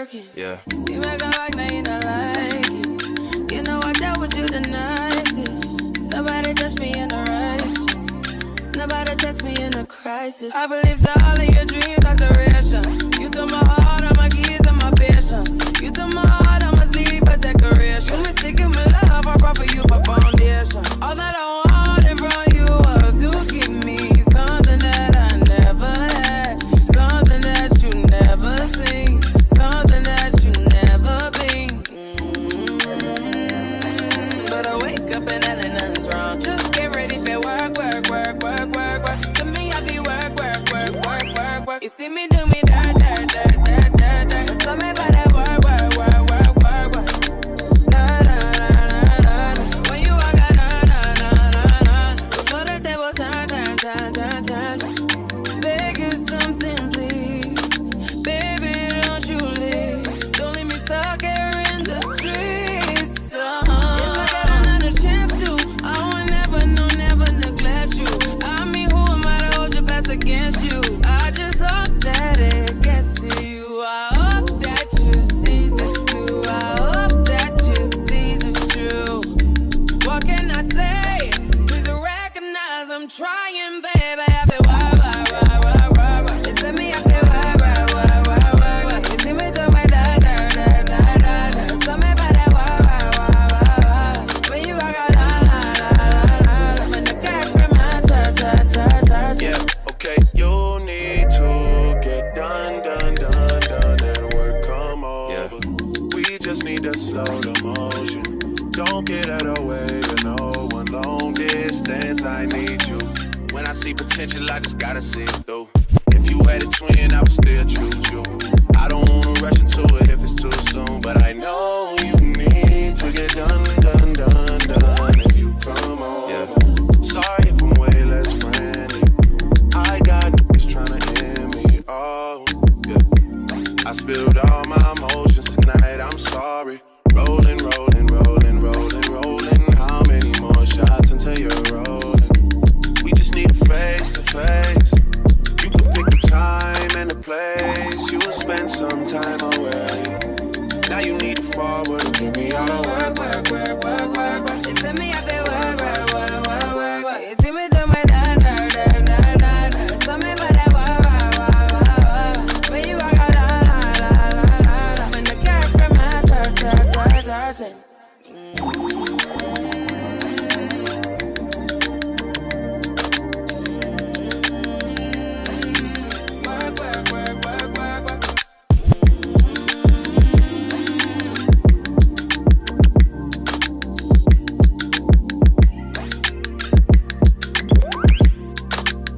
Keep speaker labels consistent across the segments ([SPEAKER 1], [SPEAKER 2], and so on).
[SPEAKER 1] working. Yeah. You make a like, now you not like it. You know I dealt with you the nicest. Nobody touched me in the righteous. Nobody text me in a crisis. I believe that all of your dreams are duration. You took my heart, all my keys, and my patience. You took my heart, I must leave a decoration. You mistaken my love, I brought for you for foundation. All that I wanted from you was to give me something that I never had, something that you never seen, something that you never been. But I wake up and nothing's wrong. Just get ready for work, work, work, work, work, work. To me, I be work, work, work, work, work, work. You see me do me dirt, dirt, dirt, dirt, dirt, dirt. So me by that work, work, work, work, work, work. Da, da, da, da, da, da. When you walk out, da, da, da, da, da. Before the table turn, turn, turn, turn, turn. Beg you something, please. Baby, don't you leave. Don't leave me stuck here in the streets. If I got another chance to, I would never, no, never neglect you. I mean, who am I to hold your best against you? I just hope that it gets to you. I hope that you see this through. I hope that you see this true. What can I say? Please recognize I'm trying, baby. I feel why. It's me, I feel why. You see me do my da da da da da da. So me by that why. When you walk out, la la la la la. When the cat from my touch.
[SPEAKER 2] Yeah, okay. You need to get done. That'll work, come over. We just need to slow the motion. Don't get out of the way to no one. Long distance, I need you. When I see potential, I just gotta see it through. If you had a twin, I would still choose you. I don't wanna rush into it if it's too soon, but I know you need to get done. If you come on, sorry if I'm way less friendly. I got niggas tryna end me. Oh, yeah. I spilled all my emotions tonight. I'm sorry. Rolling. How many more shots until you're rolling? We just need a face to face. You can pick the time and the place. You will spend some time away. Now you need to forward and give me all the work.
[SPEAKER 1] It's me, I feel work. You see me do my da da da da da da. So me by that work. When you walk out, la. When the cat from my touch.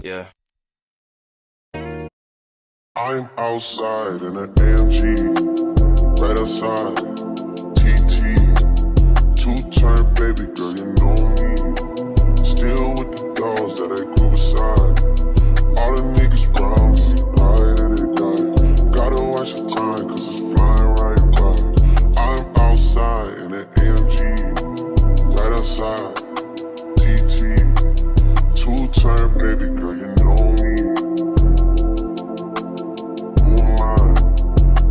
[SPEAKER 2] Yeah.
[SPEAKER 3] I'm outside in an AMG, right outside, TT, two-turn baby girl, you know me, still with the dogs that I grew beside, all the niggas round me, right and they die, gotta watch the time cause it's flying right by, I'm outside in an AMG, right outside, TT, two-turn baby girl, you know me.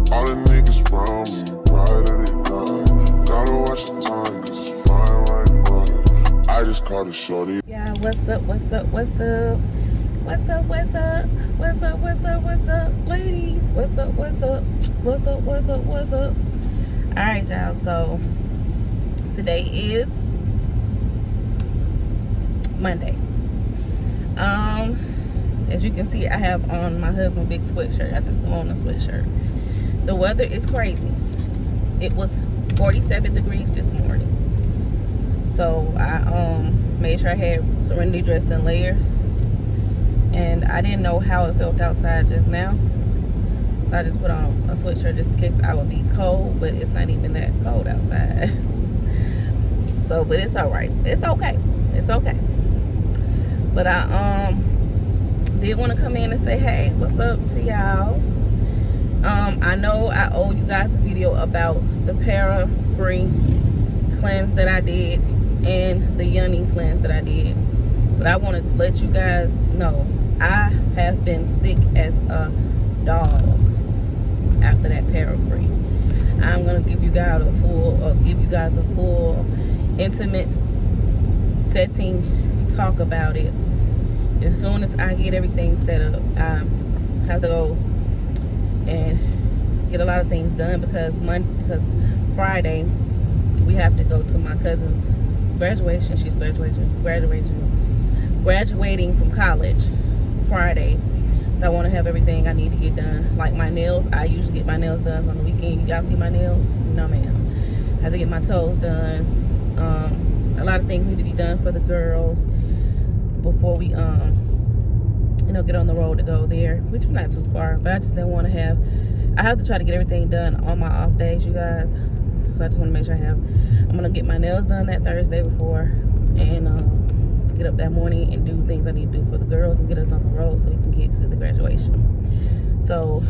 [SPEAKER 3] All the niggas round me, right and they die. Gotta watch the time, cause it's flying right by. I just caught a shorty.
[SPEAKER 4] Yeah, what's up, ladies? What's up? Alright, y'all, so today is Monday. As you can see, I have on my husband's big sweatshirt. I just threw on a sweatshirt. The weather is crazy. It was 47 degrees this morning. So I made sure I had Serenity dressed in layers. And I didn't know how it felt outside just now. So I just put on a sweatshirt just in case I would be cold. But it's not even that cold outside. So, but it's alright. It's okay. But I did want to come in and say, hey, what's up to y'all? I know I owe you guys a video about the para-free cleanse that I did and the yoni cleanse that I did. But I want to let you guys know I have been sick as a dog after that para-free. I'm gonna give you guys a full intimate setting talk about it. As soon as I get everything set up, I have to go and get a lot of things done because Friday we have to go to my cousin's graduation. She's graduating from college Friday. So I want to have everything I need to get done. Like my nails, I usually get my nails done on the weekend. Y'all see my nails? No, ma'am. I have to get my toes done. A lot of things need to be done for the girls before we, get on the road to go there, which is not too far. But I just didn't want to I have to try to get everything done on my off days, you guys. So I just want to make sure I'm going to get my nails done that Thursday before and get up that morning and do things I need to do for the girls and get us on the road so we can get to the graduation. So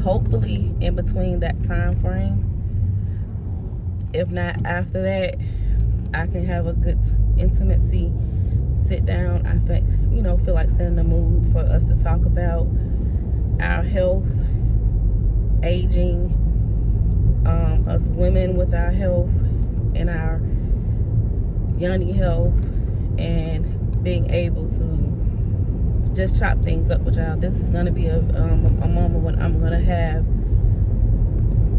[SPEAKER 4] hopefully in between that time frame, if not after that, I can have a good intimacy sit down. I feel like setting the mood for us to talk about our health, aging, us women with our health and our yoni health, and being able to just chop things up with y'all. This is going to be a moment when I'm going to have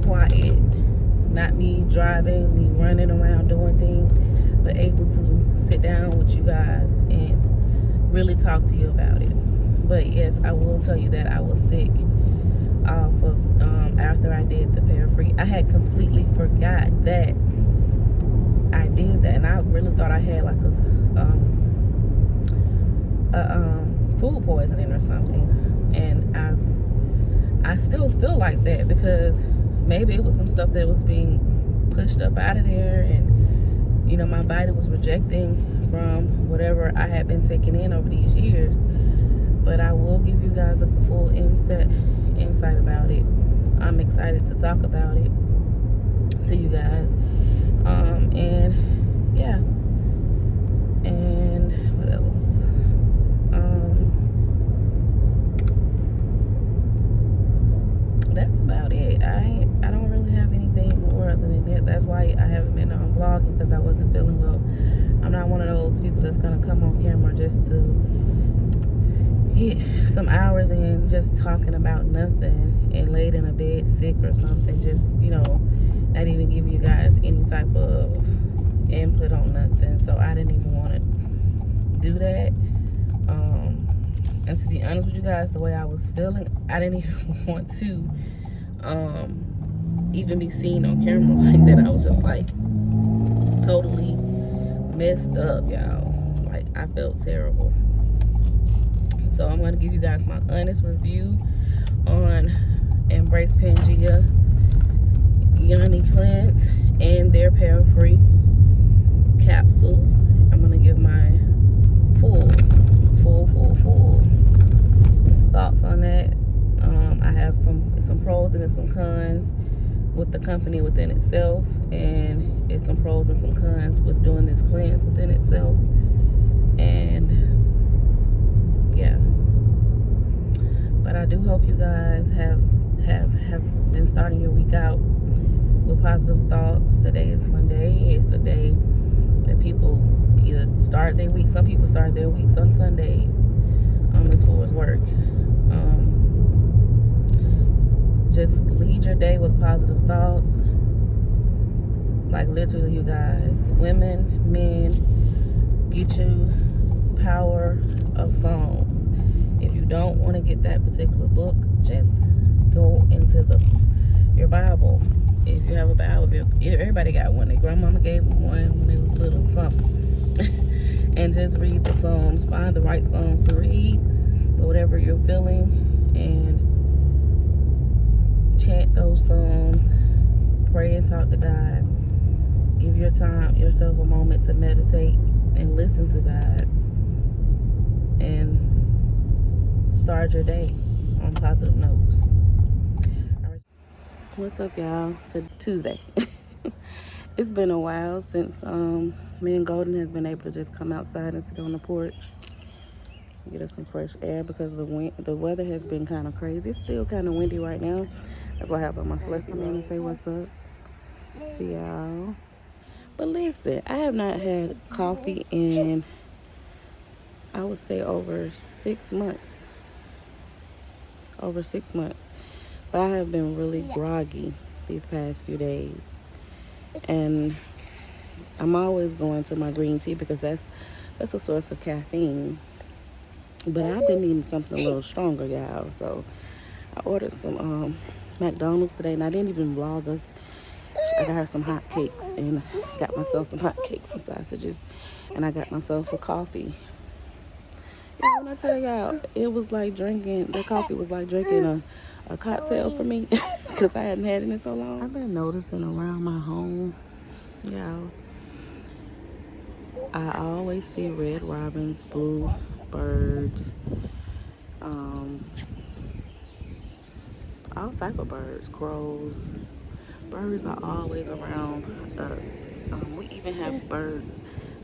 [SPEAKER 4] quiet, not me driving, me running around doing things, but able to sit down with you guys and really talk to you about it. But yes, I will tell you that I was sick off of after I did the Parafree. I had completely forgot that I did that, and I really thought I had like a food poisoning or something. And I still feel like that because maybe it was some stuff that was being pushed up out of there, and my body was rejecting from whatever I had been taking in over these years. But I will give you guys a full insight about it. I'm excited to talk about it to you guys. And yeah. And what else? That's about it. I don't really have anything more other than that. That's why I haven't been on vlogging, because I wasn't feeling well. I'm not one of those people that's gonna come on camera just to get some hours in just talking about nothing and laid in a bed sick or something, just not even give you guys any type of input on nothing. So I didn't even want to do that. And to be honest with you guys, the way I was feeling, I didn't even want to even be seen on camera like that. I was just like totally messed up, y'all. Like, I felt terrible. So I'm going to give you guys my honest review on Embrace Pangea Yoni Cleanse and their Parafree capsules. I'm going to give my full thoughts on that. I have some pros and some cons with the company within itself, and it's some pros and some cons with doing this cleanse within itself. And yeah, but I do hope you guys have been starting your week out with positive thoughts. Today is Monday. It's a day that people either start their week. Some people start their weeks on Sundays as far as work. Just lead your day with positive thoughts. Like, literally, you guys, women, men, get you Power of Songs. If you don't want to get that particular book, just go into your Bible. If you have a Bible, everybody got one. Their grandmama gave them one when they was little, something. And just read the Psalms. Find the right Psalms to read, whatever you're feeling, and chant those Psalms. Pray and talk to God. Give yourself a moment to meditate and listen to God, and start your day on positive notes. What's up, y'all? It's Tuesday. It's been a while since me and Golden has been able to just come outside and sit on the porch, get us some fresh air, because the weather has been kind of crazy. It's still kind of windy right now. That's why I have on my fluff. Come in and say what's up to y'all. But listen, I have not had coffee in, I would say, over 6 months. Over 6 months. But I have been really groggy these past few days. And I'm always going to my green tea because that's a source of caffeine. But I've been needing something a little stronger, y'all. So I ordered some McDonald's today, and I didn't even vlog us. I got her some hot cakes and got myself some hot cakes and sausages, and I got myself a coffee. Yeah, when I tell y'all, it was like drinking, the coffee was like drinking a cocktail for me because I hadn't had it in so long. I've been noticing around my home, y'all, I always see red robins, blue birds, all type of birds, crows. Birds are always around us. We even have birds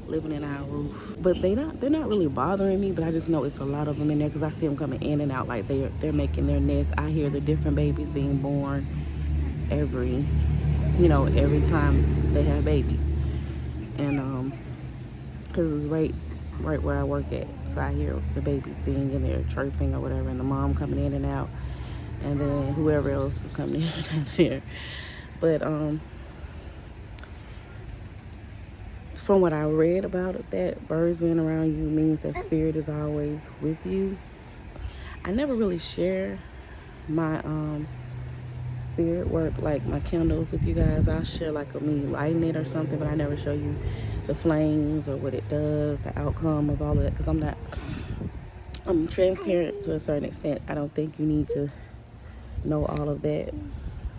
[SPEAKER 4] living in our roof, but they're not really bothering me. But I just know it's a lot of them in there because I see them coming in and out like they're making their nest. I hear the different babies being born every time they have babies, and because it's right where I work at, so I hear the babies being in there chirping or whatever, and the mom coming in and out, and then whoever else is coming in and out of there. But from what I read about it, that birds being around you means that spirit is always with you. I never really share my spirit work, like my candles, with you guys. I'll share like me lighting it or something, but I never show you the flames or what it does, the outcome of all of that, because I'm transparent to a certain extent. I don't think you need to know all of that.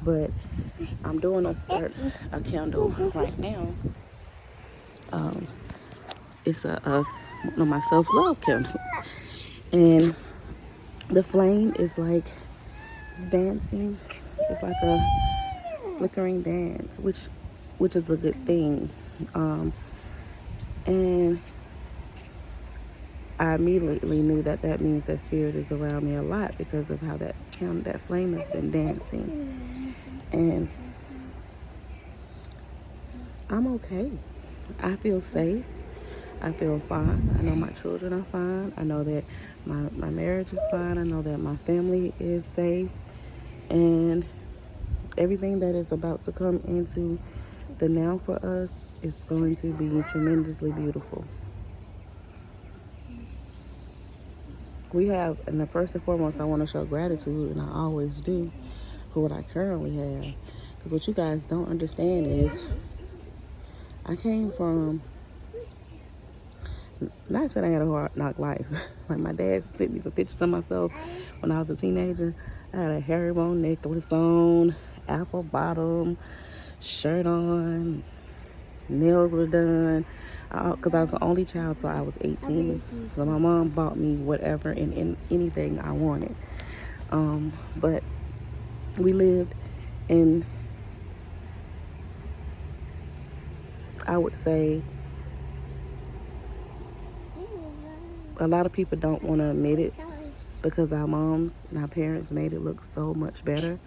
[SPEAKER 4] But I'm doing a candle right now. It's one of my self-love candles, and the flame is like it's dancing. It's like a flickering dance, which is a good thing. And I immediately knew that means that spirit is around me a lot because of how that flame has been dancing. And I'm okay. I feel safe. I feel fine. I know my children are fine. I know that my marriage is fine. I know that my family is safe. And everything that is about to come into the now for us is going to be tremendously beautiful. And the first and foremost, I want to show gratitude, and I always do, for what I currently have. Because what you guys don't understand is I came from, not saying I had a hard knock life. Like my dad sent me some pictures of myself when I was a teenager. I had a herringbone necklace on, apple bottom shirt on, nails were done. Because I was the only child, so I was 18. So my mom bought me whatever and anything I wanted. But we lived in, I would say, a lot of people don't want to admit it because our moms and our parents made it look so much better.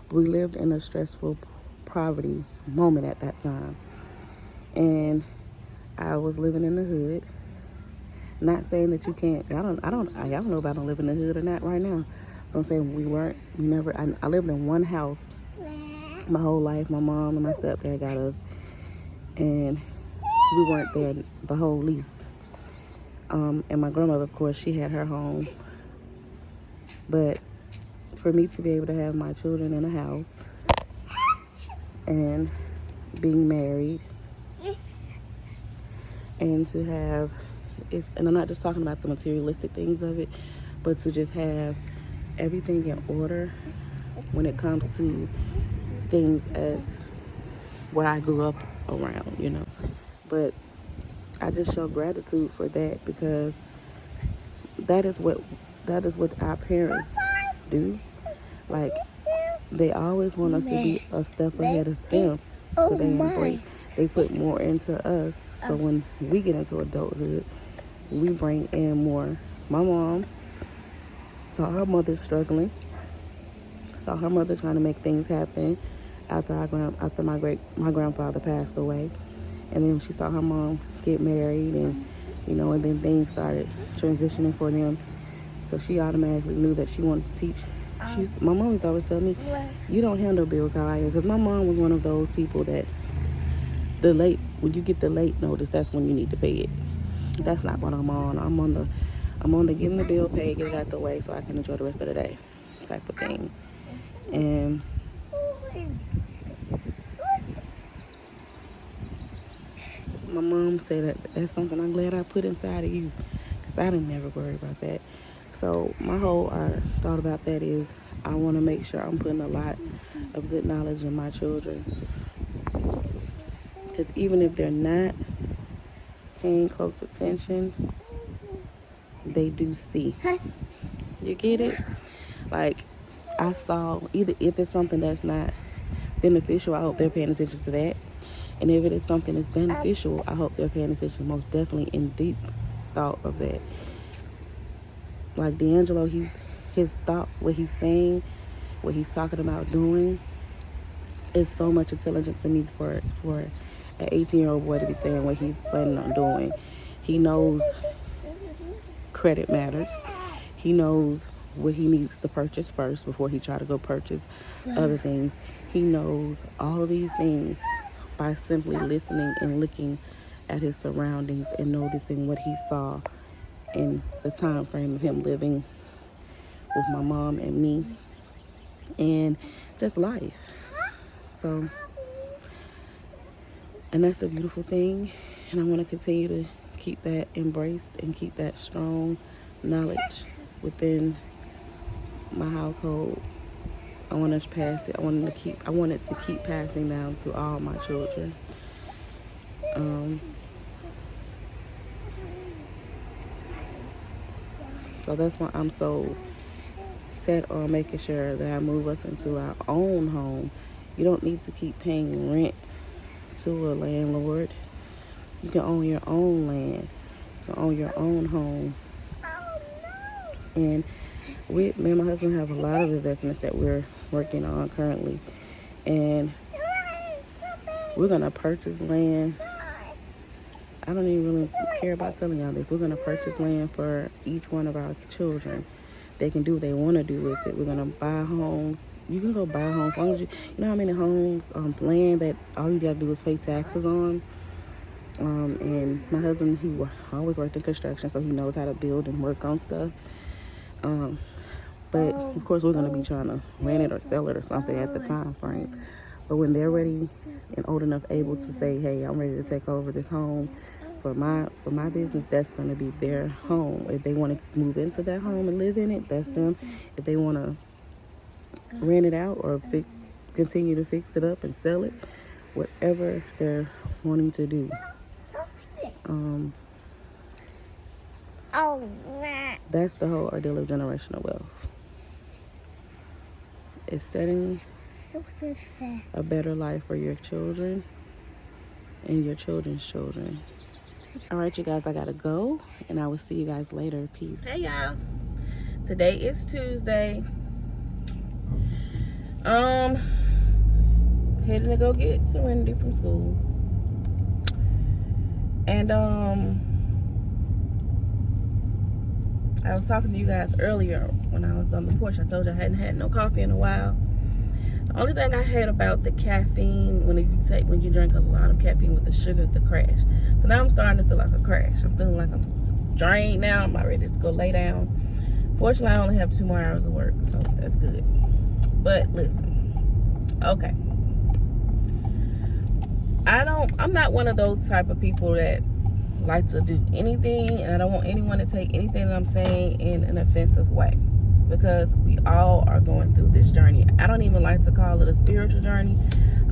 [SPEAKER 4] But we lived in a stressful poverty moment at that time. And I was living in the hood. Not saying that you can't, y'all don't know if I don't live in the hood or not right now. But I'm saying I lived in one house my whole life. My mom and my stepdad got us, and we weren't there the whole lease. And my grandmother, of course, she had her home. But for me to be able to have my children in a house and being married, and to have, and I'm not just talking about the materialistic things of it, but to just have everything in order when it comes to things as what I grew up around, But I just show gratitude for that because that is what our parents do. Like, they always want us to be a step ahead of them. So they put more into us. So when we get into adulthood, we bring in more. My mom saw her mother struggling, saw her mother trying to make things happen after my grandfather passed away. And then she saw her mom get married, and and then things started transitioning for them. So she automatically knew that she wanted to teach. My mom used to always tell me, you don't handle bills how I am. Because my mom was one of those people that when you get the late notice, that's when you need to pay it. That's not what I'm on. I'm on the getting the bill paid, get it out the way so I can enjoy the rest of the day type of thing. And my mom said that's something I'm glad I put inside of you, because I didn't never worry about that. So my whole thought about that is I want to make sure I'm putting a lot of good knowledge in my children, because even if they're not paying close attention, they do see. You get it? Like, I saw, either if it's something that's not beneficial, I hope they're paying attention to that. And if it is something that's beneficial, I hope they're paying attention most definitely in deep thought of that. Like D'Angelo, his thought, what he's saying, what he's talking about doing, is so much intelligence to me for an 18-year-old boy to be saying what he's planning on doing. He knows credit matters. He knows what he needs to purchase first before he try to go purchase other things. He knows all of these things by simply listening and looking at his surroundings and noticing what he saw in the time frame of him living with my mom and me, and just life. So, and that's a beautiful thing, and I want to continue to keep that embraced and keep that strong knowledge within my household. I want to pass it. I want it to keep passing down to all my children. So that's why I'm so set on making sure that I move us into our own home. You don't need to keep paying rent to a landlord. You can own your own land. You can own your own home. And me and my husband have a lot of investments that we're working on currently. And we're going to purchase land. I don't even really care about telling y'all this. We're going to purchase land for each one of our children. They can do what they want to do with it. We're going to buy homes. You can go buy homes as long as you know how many homes, land that all you got to do is pay taxes on. And my husband, he always worked in construction, so he knows how to build and work on stuff. But of course, we're going to be trying to rent it or sell it or something at the time frame. But when they're ready and old enough, able to say, "Hey, I'm ready to take over this home for my business," that's going to be their home. If they want to move into that home and live in it, that's them. If they want to rent it out or continue to fix it up and sell it, whatever they're wanting to do. That's the whole ordeal of generational wealth. It's setting a better life for your children and your children's children. All right, you guys, I gotta go, and I will see you guys later. Peace. Hey, y'all. Today is Tuesday. Heading to go get Serenity from school. And I was talking to you guys earlier when I was on the porch. I told you I hadn't had no coffee in a while. The only thing I had about the caffeine, when you drink a lot of caffeine with the sugar, the crash. So now I'm starting to feel like a crash. I'm feeling like I'm drained now. I'm not ready to go lay down. Fortunately, I only have 2 more hours of work, so that's good. But listen, okay. I'm not one of those type of people that like to do anything, and I don't want anyone to take anything that I'm saying in an offensive way, because we all are going through this journey. I don't even like to call it a spiritual journey.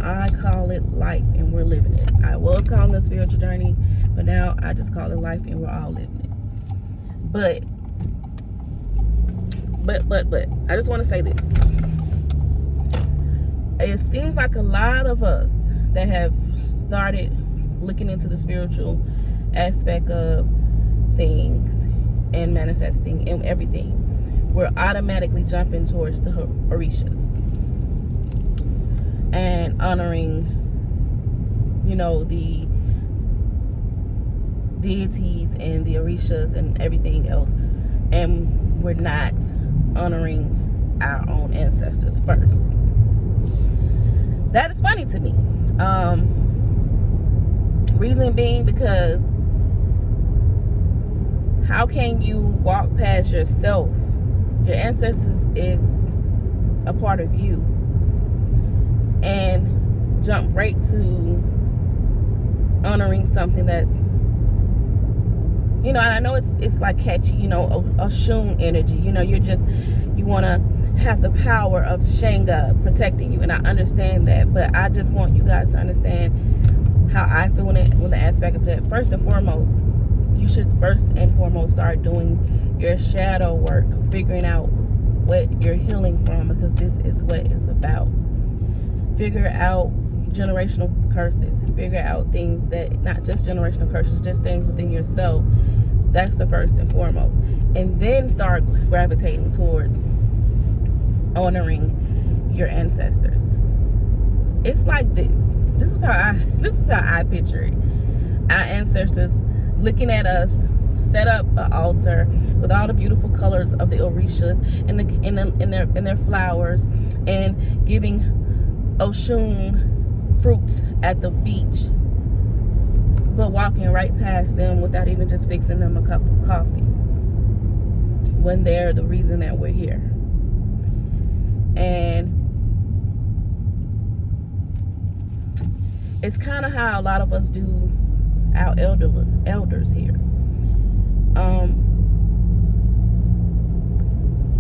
[SPEAKER 4] I call it life, and we're living it. I was calling it a spiritual journey, but now I just call it life, and we're all living it. But I just want to say this. It seems like a lot of us that have started looking into the spiritual aspect of things and manifesting and everything, we're automatically jumping towards the Orishas and honoring, you know, the deities and the Orishas and everything else, and we're not honoring our own ancestors first. That is funny to me. Reason being, because how can you walk past yourself? Your ancestors is a part of you, and jump right to honoring something that's, you know, and I know it's like catchy, you know, a Shun energy. You know, you want to have the power of Shanga protecting you, and I understand that, but I just want you guys to understand how I feel when the aspect of that. First and foremost, you should first and foremost start doing your shadow work, figuring out what you're healing from, because this is what it's about. Figure out generational curses, figure out things that, not just generational curses, just things within yourself. That's the first and foremost, and then start gravitating towards honoring your ancestors. It's like this is how I picture it. Our ancestors looking at us set up an altar with all the beautiful colors of the Orishas and their flowers, and giving Oshun fruits at the beach, but walking right past them without even just fixing them a cup of coffee, when they're the reason that we're here. And it's kind of how a lot of us do our elders here.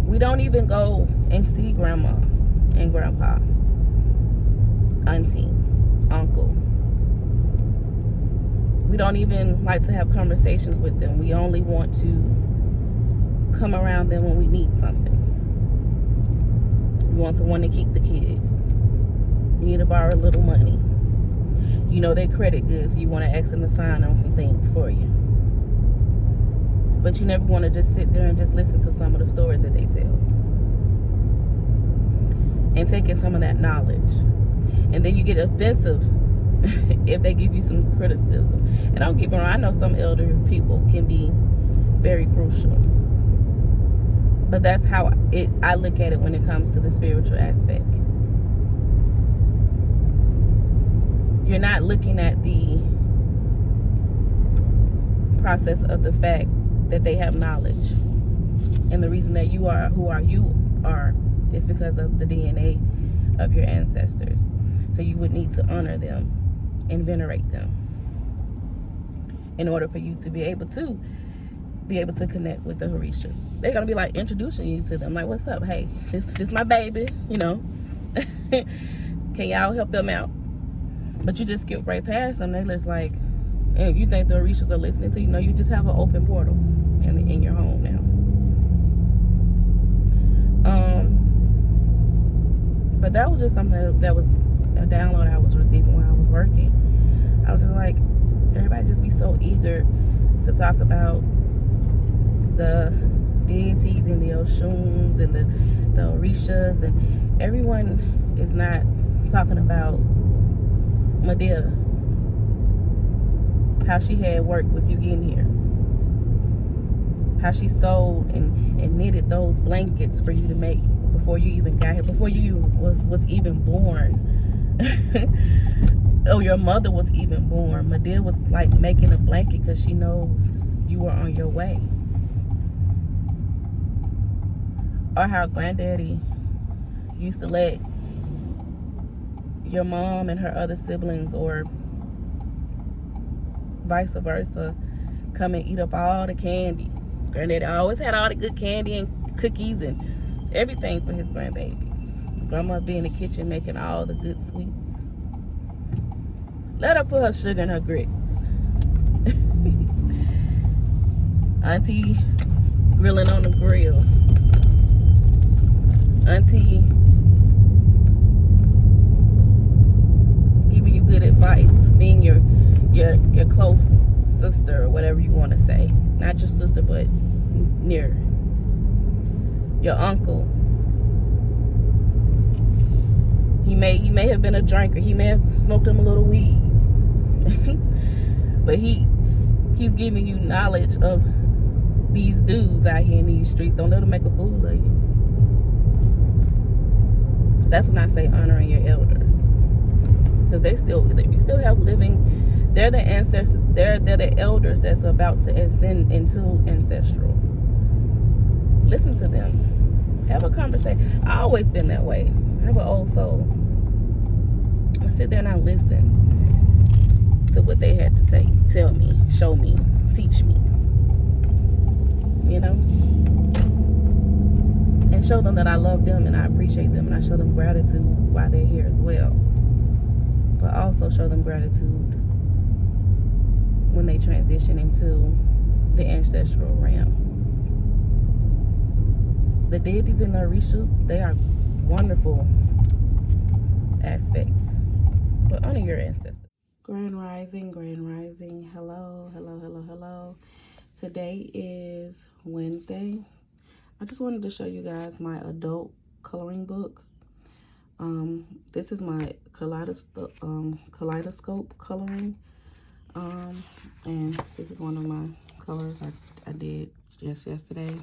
[SPEAKER 4] We don't even go and see grandma and grandpa, auntie, uncle. We don't even like to have conversations with them. We only want to come around them when we need something. We want someone to keep the kids. You need to borrow a little money. You know their credit good, so you want to ask them to sign on some things for you. But you never want to just sit there and just listen to some of the stories that they tell, and take in some of that knowledge. And then you get offensive if they give you some criticism. And don't get me wrong, I know some elder people can be very crucial, but that's how I look at it when it comes to the spiritual aspect. You're not looking at the process of the fact that they have knowledge, and the reason that you are who you are is because of the DNA of your ancestors. So you would need to honor them and venerate them in order for you to be able to connect with the Orishas. They're gonna be like introducing you to them, like, what's up? Hey, this my baby, you know. Can y'all help them out? But you just skip right past them. They're just like, hey, you think the Orishas are listening to you? No, you just have an open portal in your home now. But that was just something that was a download I was receiving while I was working. I was just like, everybody just be so eager to talk about the deities and the Oshuns and the Orishas, and everyone is not talking about Medea, how she had worked with you getting here, how she sewed and knitted those blankets for you to make before you even got here, before you was even born. Oh, your mother was even born. Medea was like making a blanket because she knows you were on your way. Or how granddaddy used to let your mom and her other siblings, or vice versa, come and eat up all the candy. Granddaddy always had all the good candy and cookies and everything for his grandbabies. Grandma be in the kitchen making all the good sweets. Let her put her sugar in her grits. Auntie grilling on the grill. Auntie giving you good advice, being your close sister, or whatever you want to say. Not just sister, but near. your uncle. He may have been a drinker. He may have smoked him a little weed. But he's giving you knowledge of these dudes out here in these streets. Don't let them make a fool of you. That's when I say honoring your elders, because you still have living. They're the ancestors. They're the elders that's about to ascend into ancestral. Listen to them. Have a conversation. I always been that way. I have an old soul. I sit there and I listen to what they had to say, tell me, show me, teach me. You know? And show them that I love them and I appreciate them, and I show them gratitude while they're here as well. But also show them gratitude when they transition into the ancestral realm. The deities and the orishas, they are wonderful aspects. But honor your ancestors. Grand rising, hello. Today is Wednesday. I just wanted to show you guys my adult coloring book. This is my kaleidoscope coloring. And this is one of my colors I did just yesterday.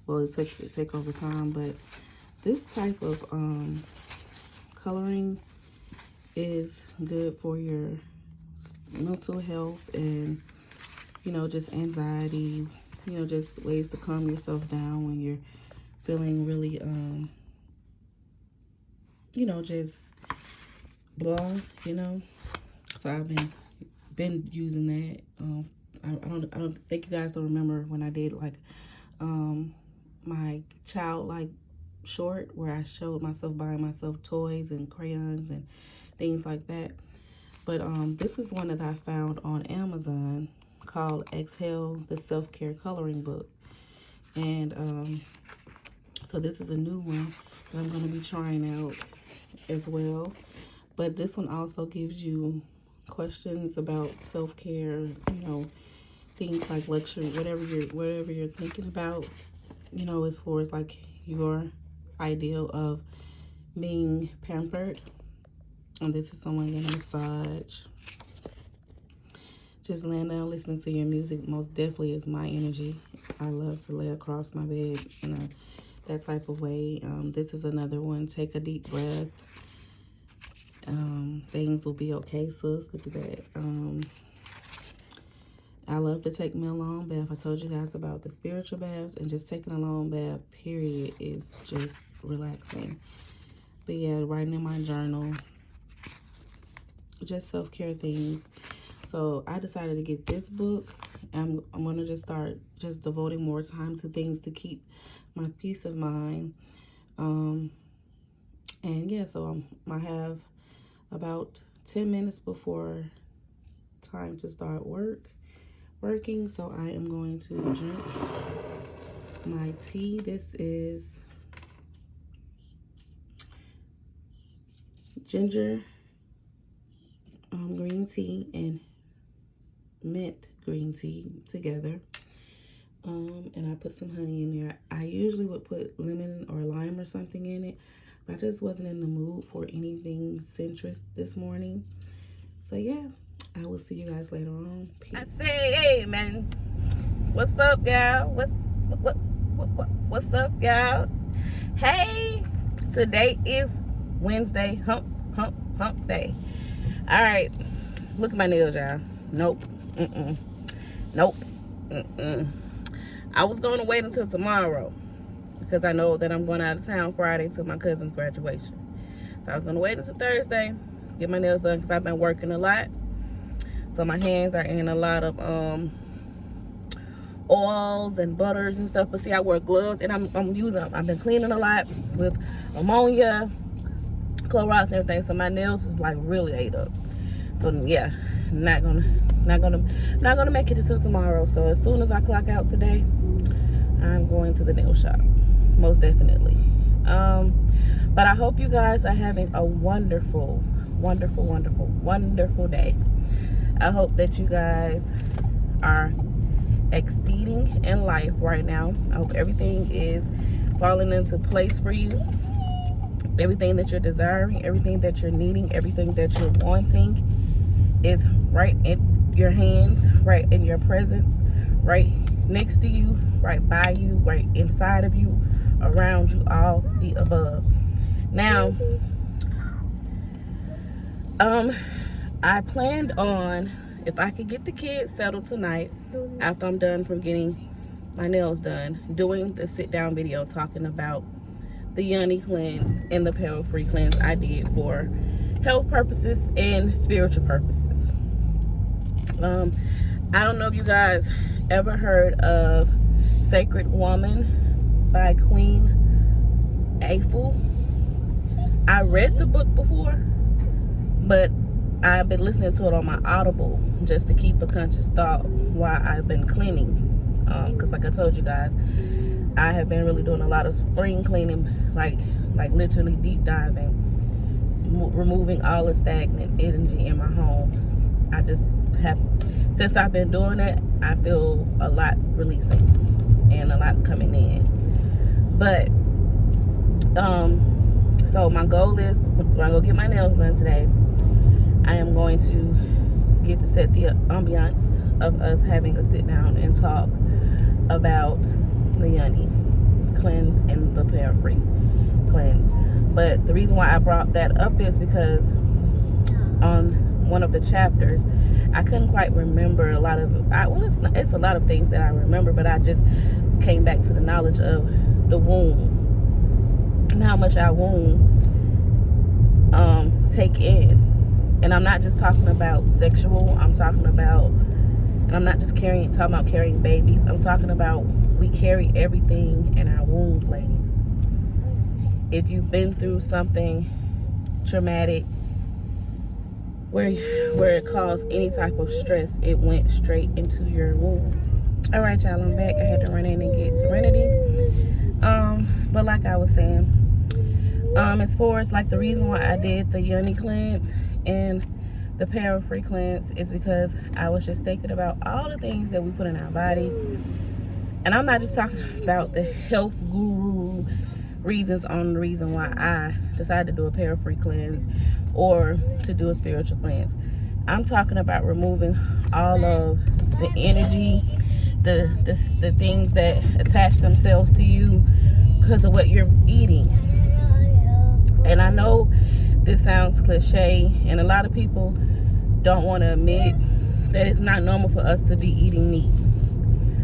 [SPEAKER 4] Well, it took over time, but this type of coloring is good for your mental health and, you know, just anxiety, you know, just ways to calm yourself down when you're feeling really, you know, just blah, you know. So I've been using that. I don't think you guys don't remember when I did like my childlike short where I showed myself buying myself toys and crayons and things like that. But this is one that I found on Amazon called Exhale, the Self-Care Coloring Book. And so this is a new one that I'm going to be trying out as well. But this one also gives you questions about self-care, you know, things like luxury, whatever you're thinking about, you know, as far as like your ideal of being pampered. And this is someone getting a massage. Just laying down, listening to your music most definitely is my energy. I love to lay across my bed in that type of way. This is another one. Take a deep breath. Things will be okay, sis. Look at that. I love to take me a long bath. I told you guys about the spiritual baths, and just taking a long bath, period, is just relaxing. But yeah, writing in my journal. Just self-care things. So I decided to get this book. I'm going to just start just devoting more time to things to keep my peace of mind. And yeah, so I have about 10 minutes before time to start working. So I am going to drink my tea. This is ginger green tea and mint green tea together. And I put some honey in there. I usually would put lemon or lime or something in it, but I just wasn't in the mood for anything citrus this morning. So yeah, I will see you guys later on. Peace. I say, hey man, what's up, y'all? What's up, y'all? Hey, today is Wednesday, hump day. All right, look at my nails, y'all. Nope. Nope. I was going to wait until tomorrow because I know that I'm going out of town Friday to my cousin's graduation. So I was going to wait until Thursday to get my nails done because I've been working a lot. So my hands are in a lot of oils and butters and stuff. But see, I wear gloves and I've been cleaning a lot with ammonia, Clorox and everything. So my nails is like really ate up. So yeah, not gonna make it until tomorrow. So as soon as I clock out today, I'm going to the nail shop, most definitely. But I hope you guys are having a wonderful day. I hope that you guys are exceeding in life right now. I hope everything is falling into place for you. Everything that you're desiring, everything that you're needing, everything that you're wanting is right in your hands, right in your presence, right next to you, right by you, right inside of you, around you, all the above. Now, I planned on, if I could get the kids settled tonight, after I'm done from getting my nails done, doing the sit down video talking about the Yoni cleanse and the Peril Free cleanse I did for health purposes and spiritual purposes. I don't know if you guys ever heard of Sacred Woman by Queen Afua. I read the book before, but I've been listening to it on my Audible just to keep a conscious thought while I've been cleaning. Because like I told you guys, I have been really doing a lot of spring cleaning, like literally deep diving, removing all the stagnant energy in my home. I just have, since I've been doing that, I feel a lot releasing and a lot coming in. But so my goal is, when I go get my nails done today, I am going to get to set the ambiance of us having a sit down and talk about the Yoni cleanse and the Peril Free cleanse. But the reason why I brought that up is because on one of the chapters, I couldn't quite remember a lot of, it's a lot of things that I remember, but I just came back to the knowledge of the womb and how much our womb take in. And I'm not just talking about sexual, I'm talking about, and I'm not just talking about carrying babies, I'm talking about we carry everything in our wombs, ladies. If you've been through something traumatic where it caused any type of stress, it went straight into your womb. All right, y'all, I'm back. I had to run in and get Serenity. But like I was saying, as far as like the reason why I did the Yoni cleanse and the Peril Free cleanse is because I was just thinking about all the things that we put in our body. And I'm not just talking about the health guru reasons on the reason why I decided to do a Peril Free cleanse or to do a spiritual cleanse. I'm talking about removing all of the energy, the things that attach themselves to you because of what you're eating. And I know this sounds cliche, and a lot of people don't want to admit that it's not normal for us to be eating meat.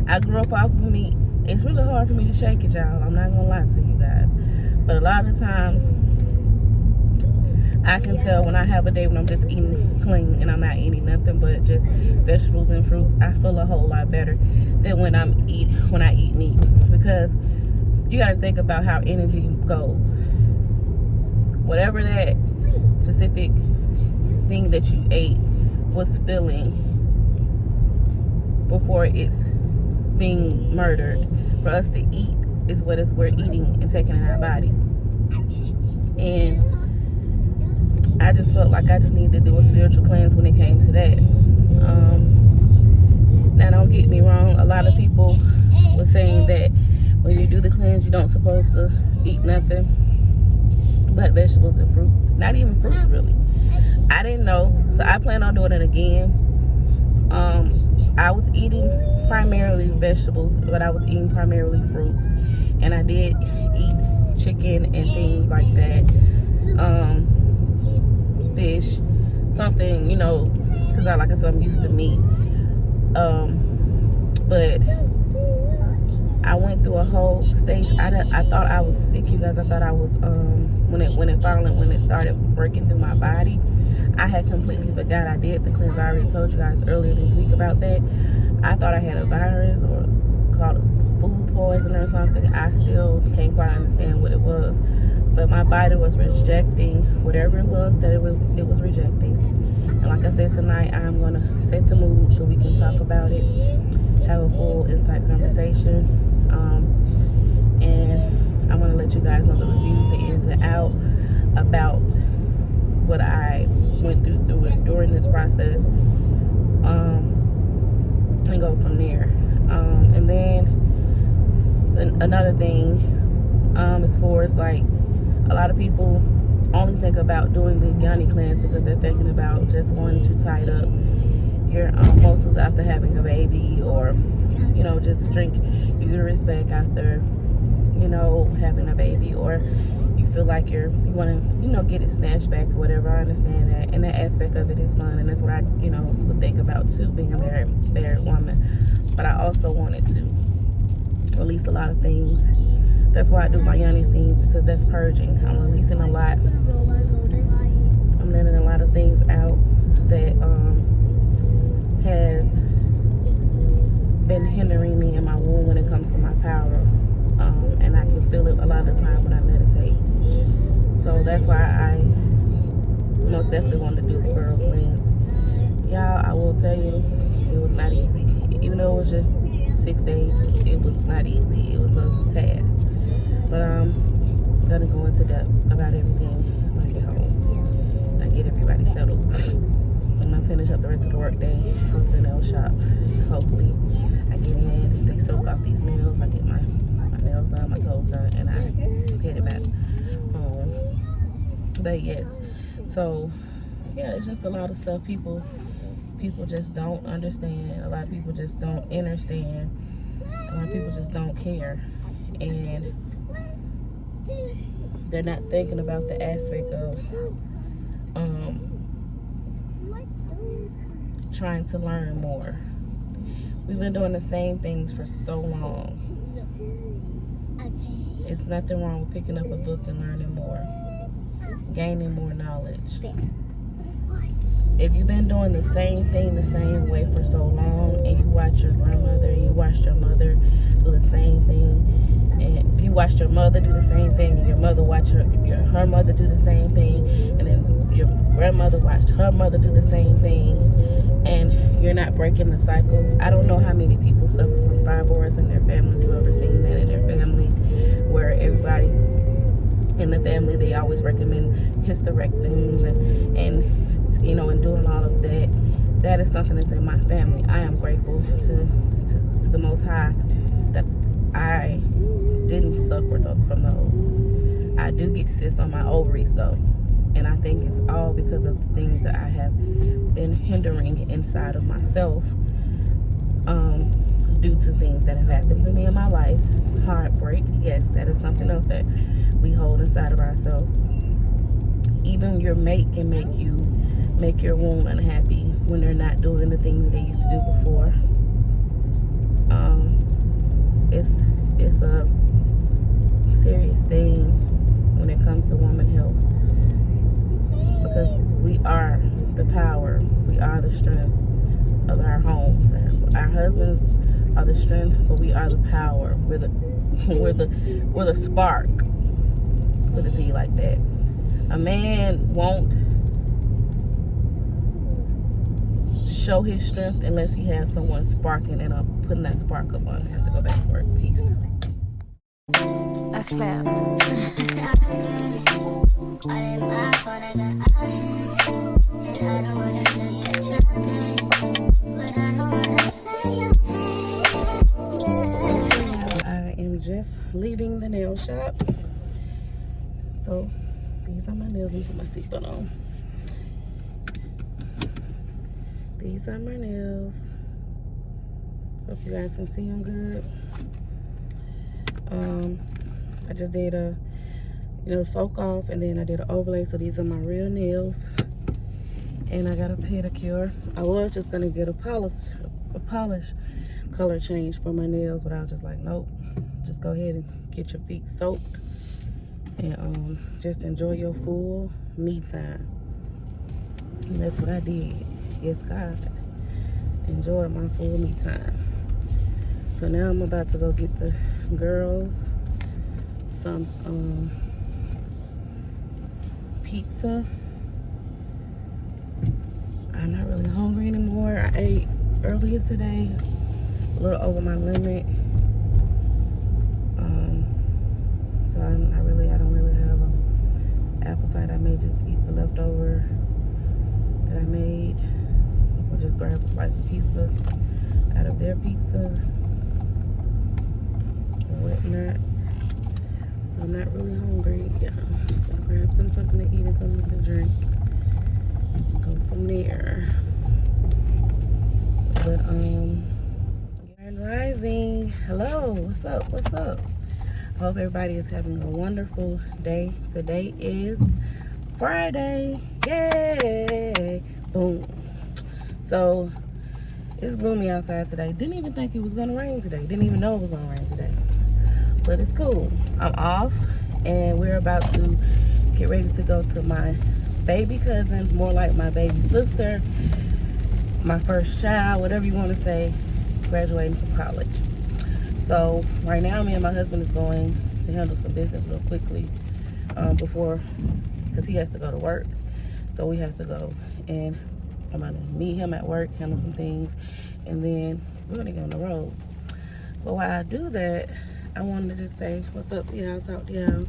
[SPEAKER 4] I grew up off of meat. It's really hard for me to shake it, y'all. I'm not gonna lie to you guys. But a lot of the times, I can tell when I have a day when I'm just eating clean and I'm not eating nothing but just vegetables and fruits, I feel a whole lot better than when I eat meat. Because you gotta think about how energy goes. Whatever that specific thing that you ate was filling before it's being murdered, for us to eat is what we're eating and taking in our bodies. And I just felt like I just needed to do a spiritual cleanse when it came to that. Now don't get me wrong, a lot of people were saying that when you do the cleanse, you don't supposed to eat nothing but vegetables and fruits. Not even fruits, really. I didn't know, so I plan on doing it again. I was eating primarily vegetables, but I was eating primarily fruits, and I did eat chicken and things like that, fish, something, you know, because like I said, I'm used to meat. But I went through a whole stage. I thought I was sick, you guys. I thought I was when it started working through my body, I had completely forgot I did the cleanse. I already told you guys earlier this week about that. I thought I had a virus or called food poisoning or something. I still can't quite understand what it was, but my body was rejecting whatever it was that it was rejecting. And like I said, tonight I'm gonna set the mood so we can talk about it, have a full insight conversation, and I'm gonna let you guys know the reviews, the ins and out about what I went through during this process, and go from there. And then another thing, As far as like, a lot of people only think about doing the yoni cleanse because they're thinking about just wanting to tighten up your muscles after having a baby, or you know, just shrink your uterus back after, you know, having a baby, or you feel like you want to, you know, get it snatched back or whatever. I understand that, and that aspect of it is fun, and that's what I, you know, would think about too, being a married woman. But I also wanted to release a lot of things. That's why I do my yoni steams, because that's purging. I'm releasing a lot. I'm letting a lot of things out that has been hindering me in my womb when it comes to my power. And I can feel it a lot of the time when I meditate. So that's why I most definitely wanted to do the girl cleanse. Y'all, I will tell you, it was not easy. Even though it was just 6 days, it was not easy. It was a task. But I'm gonna go into depth about everything when I get home. I get everybody settled. I'm gonna finish up the rest of the work day, go to the nail shop. Hopefully I get in, they soak off these nails, I get my nails done, my toes done, and I head it back home. But yes, so yeah, it's just a lot of stuff people just don't understand. A lot of people just don't understand. A lot of people just don't care, and they're not thinking about the aspect of trying to learn more. We've been doing the same things for so long. It's nothing wrong with picking up a book and learning more, gaining more knowledge. If you've been doing the same thing the same way for so long, and you watch your grandmother, and you watched your mother do the same thing, and you watched your mother do the same thing, and your mother watched her mother do the same thing, and then your grandmother watched her mother do the same thing, and you're not breaking the cycles. I don't know how many people suffer from fibroids in their family. You've ever seen that in their family, where everybody in the family, they always recommend hysterectomies and you know, and doing all of that. That is something that's in my family. I am grateful to the Most High that I didn't suffer from those. I do get cysts on my ovaries though, and I think it's all because of the things that I have been hindering inside of myself, due to things that have happened to me in my life. Heartbreak, yes, that is something else that we hold inside of ourselves. Even your mate can make your womb unhappy when they're not doing the things they used to do before. It's a serious thing when it comes to woman health, because we are the power, we are the strength of our homes. Our husbands are the strength, but we are the power. We're the spark. Put it to you like that. A man won't show his strength unless he has someone sparking and putting that spark up on him. I have to go back to work. Peace.
[SPEAKER 1] Claps.
[SPEAKER 4] I am just leaving the nail shop. So these are my nails. Let me put my seatbelt on. These are my nails. Hope you guys can see them good. I just did a, soak off, and then I did an overlay. So these are my real nails. And I got a pedicure. I was just gonna get a polish color change for my nails, but I was just like, nope. Just go ahead and get your feet soaked and just enjoy your full me time. And that's what I did. Yes, God. Enjoy my full me time. So now I'm about to go get the girls some pizza. I'm not really hungry anymore. I ate earlier today, a little over my limit. So I don't really have an appetite. I may just eat the leftover that I made, or just grab a slice of pizza out of their pizza or whatnot. I'm not really hungry. Yeah, I'm just gonna grab them something to eat and something to drink. And go from there. But Grand Rising. Hello, what's up? What's up? I hope everybody is having a wonderful day. Today is Friday. Yay! Boom. So it's gloomy outside today. Didn't even think it was gonna rain today. Didn't even know it was gonna rain today. But it's cool. I'm off and we're about to get ready to go to my baby cousin, more like my baby sister, my first child, whatever you want to say, graduating from college. So right now me and my husband is going to handle some business real quickly before, because he has to go to work. So we have to go, and I'm gonna meet him at work, handle some things, and then we're gonna get on the road. But while I do that, I wanted to just say what's up to y'all, talk to y'all.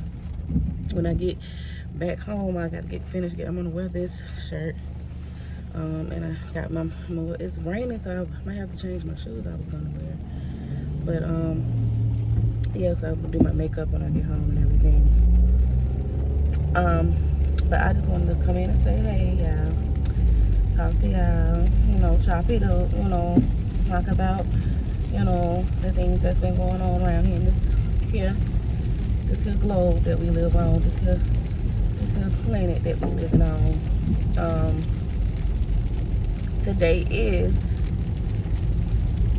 [SPEAKER 4] When I get back home, I gotta get finished. I'm gonna wear this shirt. And I got my, it's raining, so I might have to change my shoes I was gonna wear. But yeah, so I'll do my makeup when I get home and everything. But I just wanted to come in and say, hey, y'all, talk to y'all, you know, chop it up, you know, talk about, you know, the things that's been going on around here in this here globe that we live on, this here planet that we're living on. Today is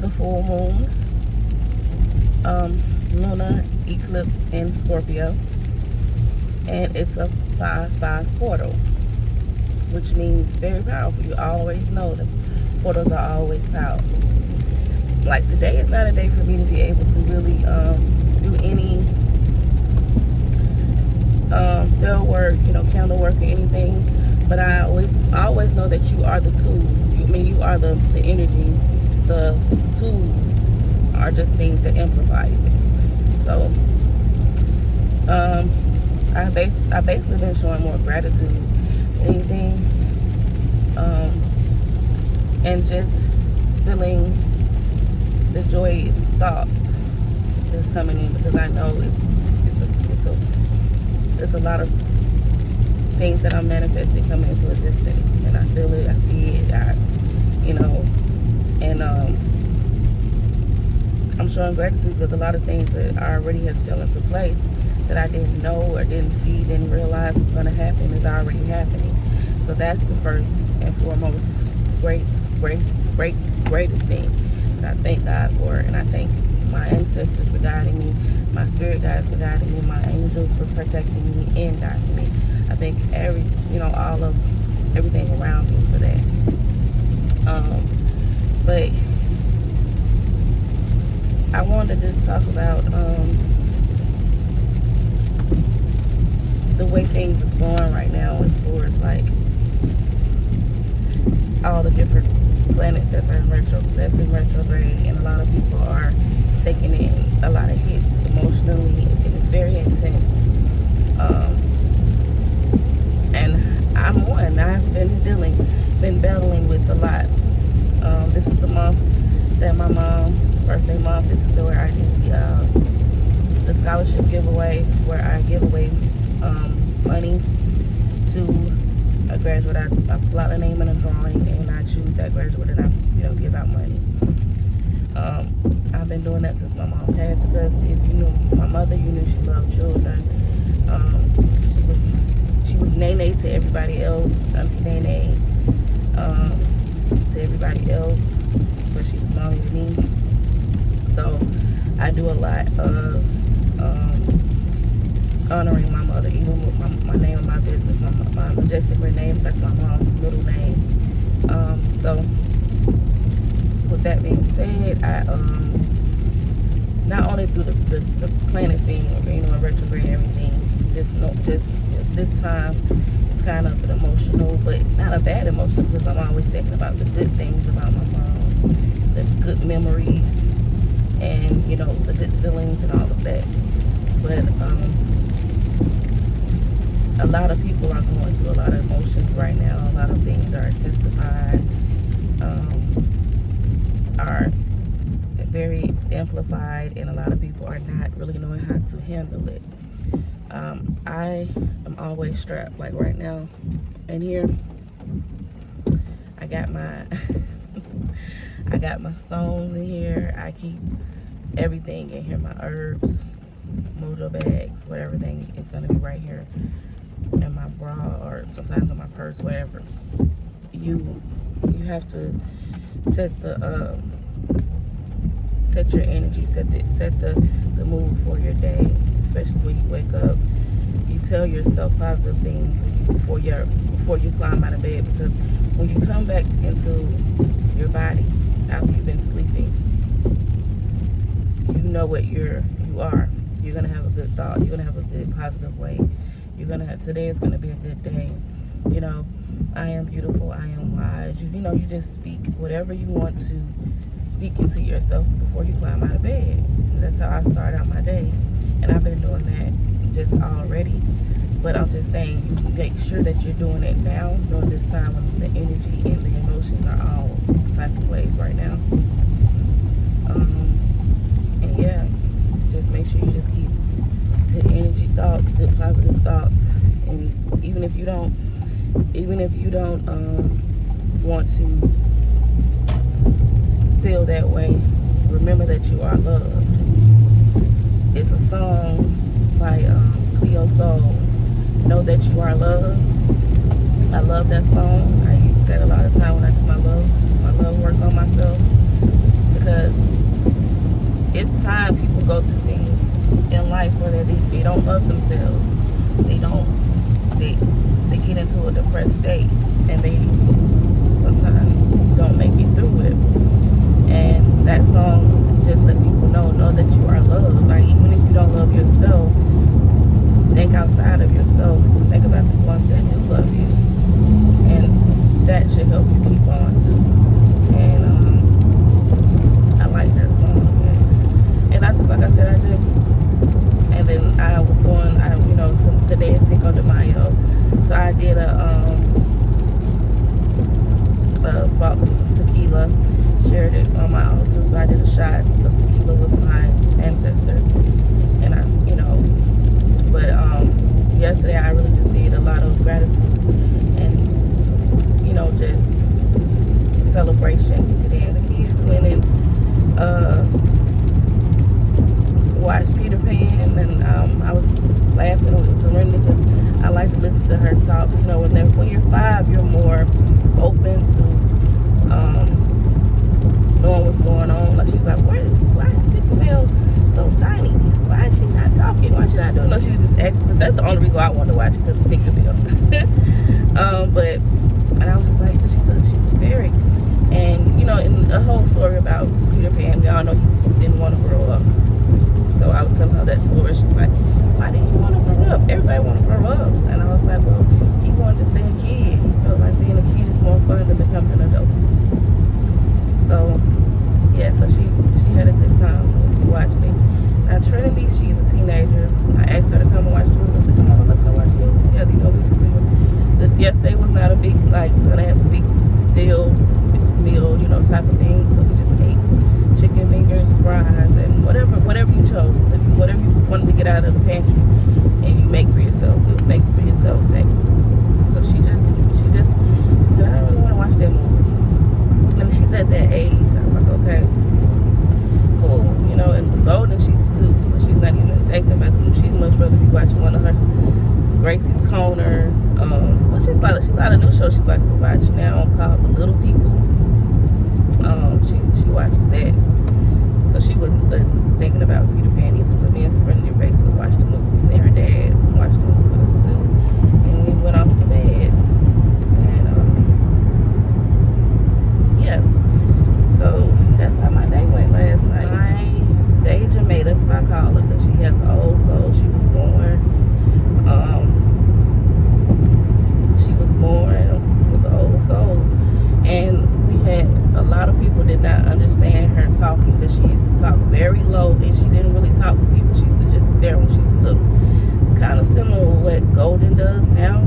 [SPEAKER 4] the full moon, lunar eclipse in Scorpio, and it's a 5/5 portal, which means very powerful. You always know that portals are always powerful. Like today is not a day for me to be able to really do any spell work, you know, candle work or anything. But I always know that you are the tool. You are the energy. The tools are just things that amplify it. So I basically been showing more gratitude than anything, and just feeling the joyous thoughts that's coming in, because I know it's a lot of things that I'm manifesting coming into existence, and I feel it, I see it, you know, and I'm showing gratitude because a lot of things that already has fell into place that I didn't know or didn't see, didn't realize is going to happen is already happening. So that's the first and foremost greatest thing that I thank God for, and I thank my ancestors for guiding me, my spirit guides for guiding me, my angels for protecting me and guiding me. I thank all of everything around me for that. But I wanted to just talk about the way things is going right now, as far as like all the different planets that's in retrograde, and a lot of people are taking in a lot of hits emotionally, and it's very intense. And I'm one. I've been battling with a lot. This is the month that my mom's birthday month. This is where I do the scholarship giveaway, where I give away money to a graduate. I pull out a name in a drawing, and I choose that graduate, and I give out money. I've been doing that since my mom passed, because if you knew my mother, you knew she loved children. She was Nene to everybody else, Auntie Nene to everybody else, but she was mommy to me. So I do a lot of honoring my mother, even with my name of my business, my Majestic Renee, that's my mom's middle name. So with that being said, I not only do the planets being in retrograde and everything, just this time it's kind of an emotional, but not a bad emotional, because I'm always thinking about the good things about my mom, the good memories, and the good feelings and all of that. But a lot of people are going through a lot of emotions right now. A lot of things are intensified, are very amplified, and a lot of people are not really knowing how to handle it. I am always strapped. Like right now, in here, I got my I got my stones in here. I keep everything in here, my herbs, mojo bags, whatever thing is gonna be right here in my bra or sometimes in my purse, whatever. You have to set the set your energy, set the mood for your day, especially when you wake up. You tell yourself positive things before you climb out of bed, because when you come back into your body after you've been sleeping, you know what you are. You're gonna have a good thought. You're gonna have a good positive way. Today is gonna be a good day. You know, I am beautiful. I am wise. You know, you just speak whatever you want to speak into yourself before you climb out of bed. That's how I start out my day, and I've been doing that just already. But I'm just saying, you make sure that you're doing it now, during this time when the energy and the emotions are all type of ways right now. And yeah, just make sure you just keep good energy thoughts, good positive thoughts, and even if you don't want to feel that way, remember that you are loved. It's a song by Cleo Soul, Know That You Are Loved. I love that song. I use that a lot of time when I do my love work on myself, because it's time people go through things in life where they don't love themselves. They get into a depressed state, and they sometimes don't make it through it. And that song just let people know that you are loved. Like, even if you don't love yourself, think outside of yourself. Think about the ones that do love you, and that should help you keep on too. And I like that song. And I just, like I said, and then I was going, today is Cinco de Mayo, so I did bought some tequila, shared it on my altar. So I did a shot of tequila with my ancestors, and but yesterday I really just did a lot of gratitude and just celebration. And the kids went and watched Peter Pan, and I was laughing with Serena because I like to listen to her talk. When you're 5, you're more open to knowing what's going on. Like, she was like, why is Tinkerbell so tiny? Why is she not talking? Why is she not doing? No, she was just asking. Because that's the only reason why I wanted to watch it, because of Tinkerbell. And I was just like, she's a fairy. And in a whole story about Peter Pan, we all know he didn't want to grow up. So I was telling her that story. She was like, why didn't you want to grow up? Everybody want to grow up. And I was like, well, he wanted to stay a kid. He felt like being a kid is more fun than becoming an adult. So yeah, so she had a good time watching it. Now Trinity, she's a teenager. I asked her to come and watch the movie. I said, come on, let's go watch the movie together. We can see. Yesterday was not a big, gonna have a big deal meal, type of thing. So we just ate chicken fingers, fries, and whatever you chose. Whatever you wanted to get out of the pantry, and you make for yourself. It was make for yourself thing. So she said, I don't really want to watch that movie. And she's at that age. I was like, okay, cool. And Golden, she's 2, so she's not even thinking about them. She'd much rather be watching one of her Gracie's Corners. Well, she's got a new show she likes to watch now called The Little People. She watches that. So she wasn't thinking about Peter Pan either. So me and Serenity basically watched the movie. And her dad watched the movie with us too. And we went off to bed. And yeah. So that's how my day went last night. My Deja May, that's what I call her, because she has an old soul. She was born with an old soul. And we had a lot of people did not understand her talking, because she used to talk very low and she didn't really talk to people. She used to just stare when she was little. Kind of similar to what Golden does now.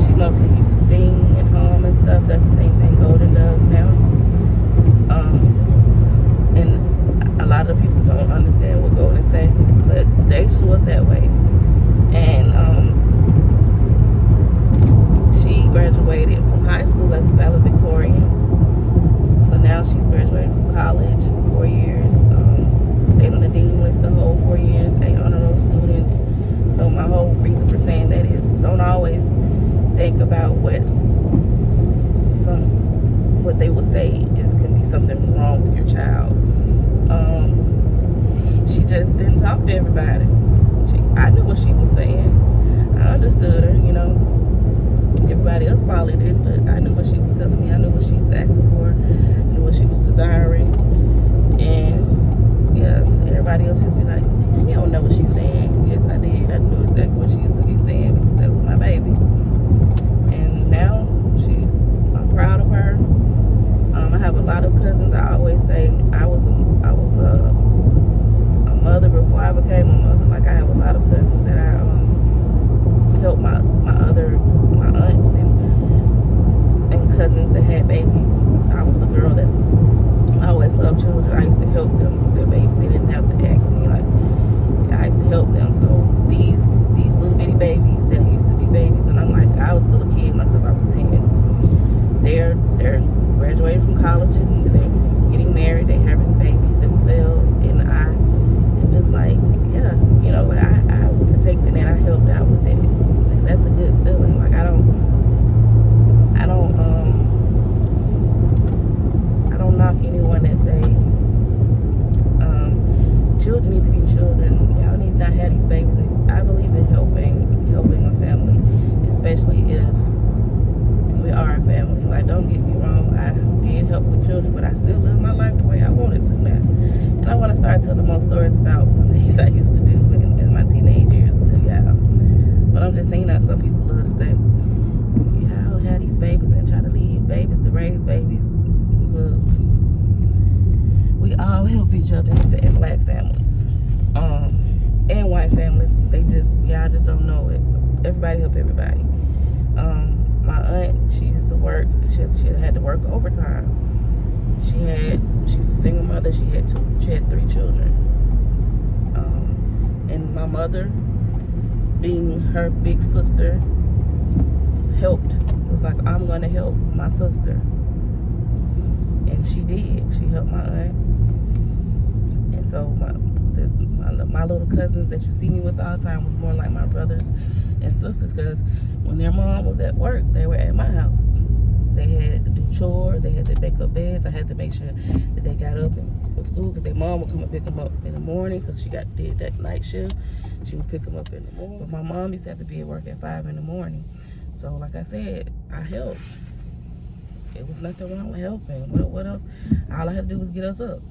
[SPEAKER 4] She mostly used to sing and hum and stuff. That's the same thing Golden does now. And a lot of people don't understand what Golden say, but Deja was that way. graduated from high school as a valedictorian. So now she's graduated from college, 4 years. Stayed on the dean list the whole 4 years, a honor roll student. So my whole reason for saying that is don't always think about what they would say can be something wrong with your child. She just didn't talk to everybody. I knew what she was saying. I understood her, you know. Everybody else probably didn't, but I knew what she was telling me. I knew what she was asking for. I knew what she was desiring. And yeah, so everybody else used to be like, you don't know what she's saying. Yes, I did. I knew exactly what she used to be saying because that was my baby. And now I'm proud of her. I have a lot of cousins. I always say I was a mother before I became a mother. Like I have a lot of cousins that I helped my aunts and cousins that had babies. I was the girl that I always loved children. I used to help them with their babies. They didn't have to ask me. Like I used to help them. So these little bitty babies that used to be babies, and I'm like, I was still a kid myself. I was 10. They're graduating from colleges and they're getting married. They're having babies themselves, and I am just like, yeah, you know, like I protected and I helped out with it. That's a good feeling. Like I don't knock anyone that say children need to be children. Y'all need to not have these babies. I believe in helping a family, especially if we are a family. Like don't get me wrong, I did help with children, but I still live my life the way I wanted to now. And I want to start telling more stories about the things I used to do in my teenage years to y'all. But I'm just saying that some people love to say, y'all have these babies and try to leave babies to raise babies. Look, we all help each other in black families, and white families. Y'all just don't know it. Everybody help everybody. My aunt, she used to work. She had to work overtime. She was a single mother. She had 3 children. And my mother, being her big sister, was like, I'm gonna help my sister. And she did. She helped my aunt. And so my little cousins that you see me with all the time was more like my brothers and sisters, because when their mom was at work, they were at my house. They had to do chores. They had to make up beds. I had to make sure that they got up for school, because their mom would come and pick them up in the morning, because she did that night shift. She would pick them up in the morning. But my mom used to have to be at work at 5 in the morning. So like I said, I helped. It was nothing wrong with helping. What else? All I had to do was get us up.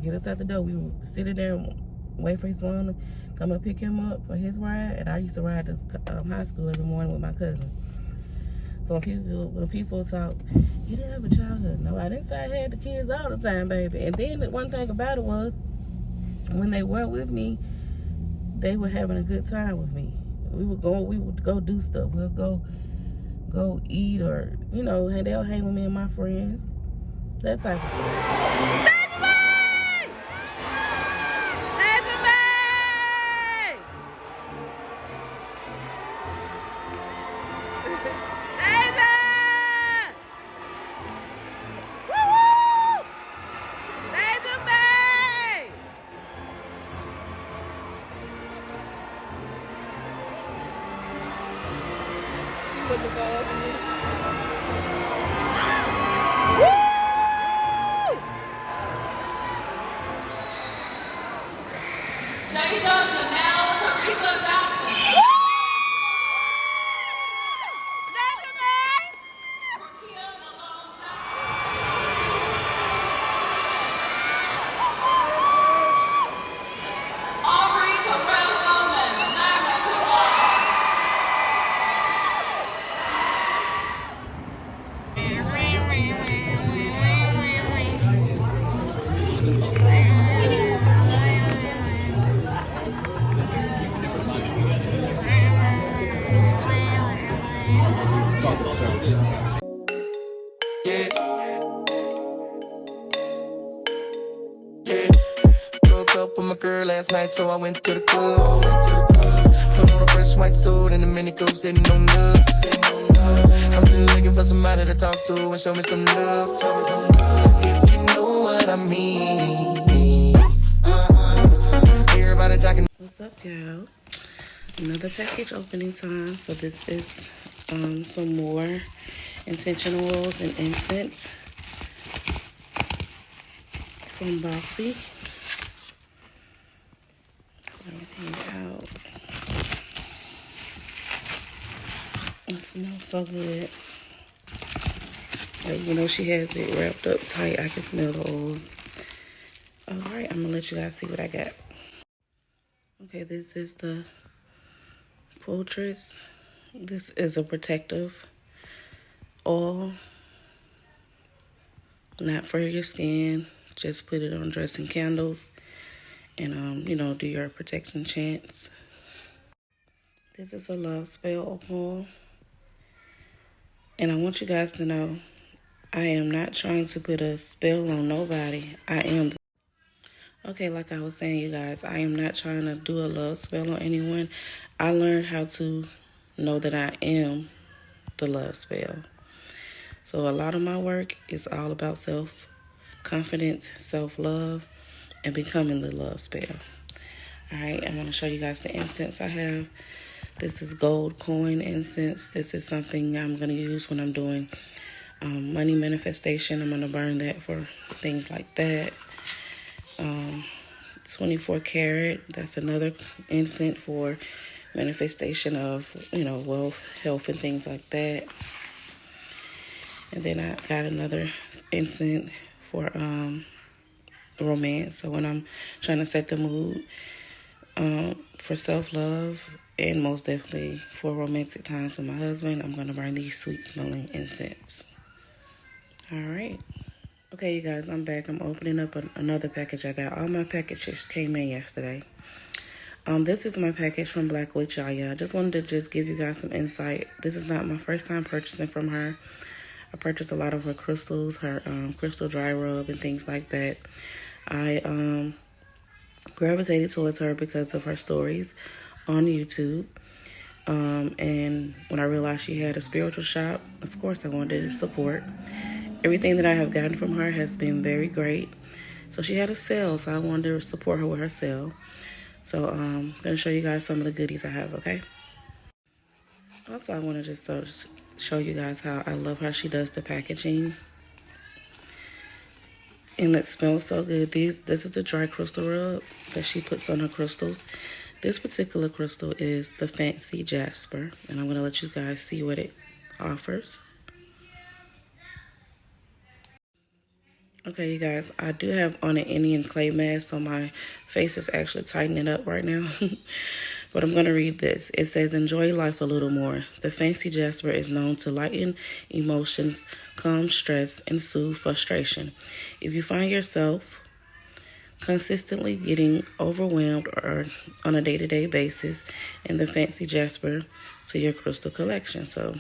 [SPEAKER 4] Get us out the door. We would sit in there and wait for his mom to come and pick him up for his ride. And I used to ride to high school every morning with my cousin. So when people talk, you didn't have a childhood. No, I didn't say I had the kids all the time, baby. And then the one thing about it was, when they were with me, they were having a good time with me. We would go do stuff. We'll go eat, or, you know, and they'll hang with me and my friends. That type of stuff.
[SPEAKER 5] Last night, so I went to the club. Put on a fresh white suit and a mini coupe sitting on nuts. I'm really looking for somebody to talk to and show me some love. If you know what I mean. Everybody talking.
[SPEAKER 4] What's up, y'all? Another package opening time. So this is some more intentional oils and incense from Bossy. Everything out. It smells so good. Like, you know, she has it wrapped up tight. I can smell the oils. Alright, I'm gonna let you guys see what I got. Okay, this is the Fortress. This is a protective oil. Not for your skin. Just put it on dressing candles. And, you know, do your protection chants. This is a love spell oil. And I want you guys to know, I am not trying to put a spell on nobody. I am. Okay, like I was saying, you guys, I am not trying to do a love spell on anyone. I learned how to know that I am the love spell. So a lot of my work is all about self-confidence, self-love, and becoming the love spell. All right, I'm going to show you guys the incense I have. This is gold coin incense. This is something I'm going to use when I'm doing money manifestation. I'm going to burn that for things like that. 24 karat, that's another incense for manifestation of, you know, wealth, health, and things like that. And then I got another incense for romance. So when I'm trying to set the mood for self-love and most definitely for romantic times with my husband, I'm going to burn these sweet smelling incense. All right. Okay, you guys, I'm back. I'm opening up another package I got. All my packages came in yesterday. This is my package from Black Witch Aya. I just wanted to give you guys some insight. This is not my first time purchasing from her. I purchased a lot of her crystals, her crystal dry rub and things like that. I gravitated towards her because of her stories on YouTube. And when I realized she had a spiritual shop, of course I wanted to support. Everything that I have gotten from her has been very great. So she had a sale, so I wanted to support her with her sale. So I'm going to show you guys some of the goodies I have, okay? Also, I want to just show you guys how I love how she does the packaging. And it smells so good. This is the dry crystal rub that she puts on her crystals. This particular crystal is the Fancy Jasper. And I'm going to let you guys see what it offers. Okay, you guys, I do have on an Indian clay mask, so my face is actually tightening up right now. But I'm going to read this. It says, enjoy life a little more. The Fancy Jasper is known to lighten emotions, calm stress, and soothe frustration. If you find yourself consistently getting overwhelmed or on a day-to-day basis, and the Fancy Jasper to your crystal collection. So,